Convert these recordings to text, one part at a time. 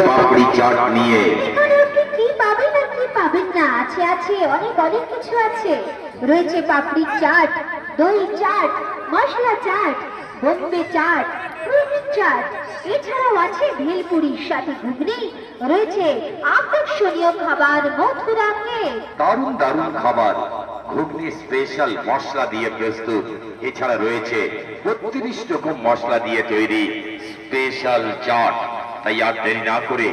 পাপড়ি চাট নিয়ে। এখানে আপনি কি পাবেন আর কি পাবেন না, আছে আছে অনেক অনেক কিছু আছে। রয়েছে পাপড়ি চাট, দই চাট, মশলা চাট, বোম্বে চাট, ফ্রুট চাট, এছাড়াও আছে ভেলপুরির সাথে ঘুগনি। রয়েছে আকর্ষণীয় খাবার মথুরা কেক। দারুণ দারুণ খাবার, ঘুগনি স্পেশাল মশলা দিয়ে প্রস্তুত। এছাড়া রয়েছে 32 রকম মশলা দিয়ে তৈরি স্পেশাল চাট। তাই আর দেরি না করে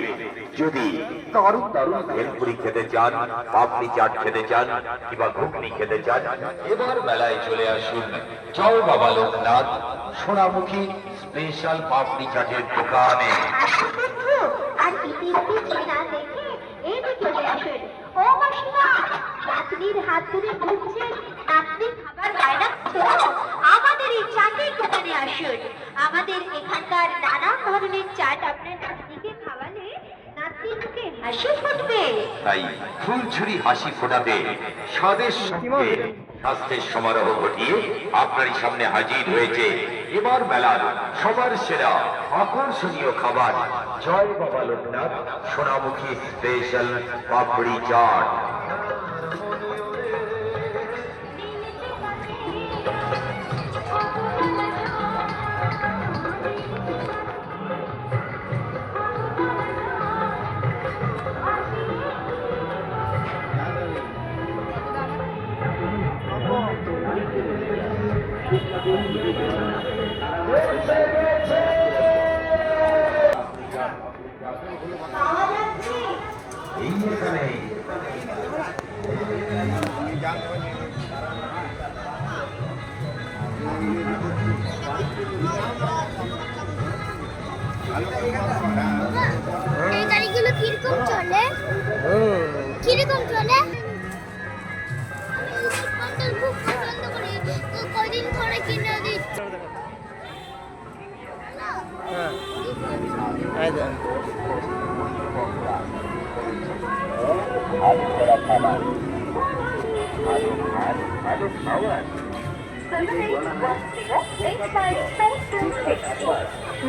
যদি দারুণ দারুণ ভেলপুরি খেতে চান, পাপড়ি চাট খেতে চান কিংবা ঘুগনি খেতে চান, এবার মেলায় চলে আসুন জয় বাবা লোকনাথ সোনামুখী স্পেশাল পাপড়ি চাটের দোকানে। আর ইতিহাসে চেনা দেখে এদিকে চলে আসেন। ও মাসিমা, নাতনির হাত ধরে ঘুরছেন, নাতনির খাবার বায়না তো আমাদের এই চাটের দোকানে আসুন। আমাদের এখানকার নানা ধরনের চাট আপনার নাতনিকে খাওয়ালে নাতনির মুখে হাসি ফুটবে। তাই ফুলঝুরি হাসি ফোটাতে স্বাদের সঙ্গে স্বাস্থ্যের সমারোহ ঘটিয়ে আপনারই সামনে হাজির হয়েছে এবার মেলার সবার সেরা আকর্ষণীয় খাবার জয় বাবা লোকনাথ সোনামুখী স্পেশাল পাপড়ি চাট। এই গাড়িগুলো কিরকম চলে? কিরকম চলে? আমি খুব পছন্দ করি, তো কয়দিন পরে কিনে দিচ্ছি।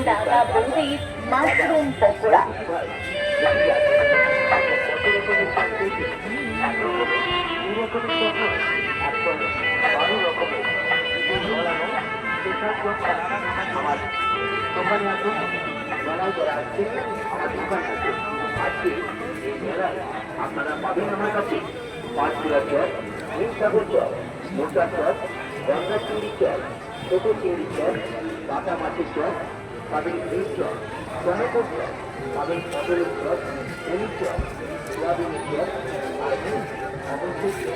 দাদা বৌদির মাশরুম পকোড়া। আপনারা পাবেন আমার কাছে 5 কিলো চপ, মিষ্টাগর চপ, মোটা চপ, গঙ্গা চিংড়ি চপ, ছোট চিংড়ি চপ, বাটা মাছের চপ, পাবেন গ্রিন চপ, টমেটোর চপ, পাবেন পটলের চপ, পনির চপ, সোয়াবিনের চপ, আর অবশ্যই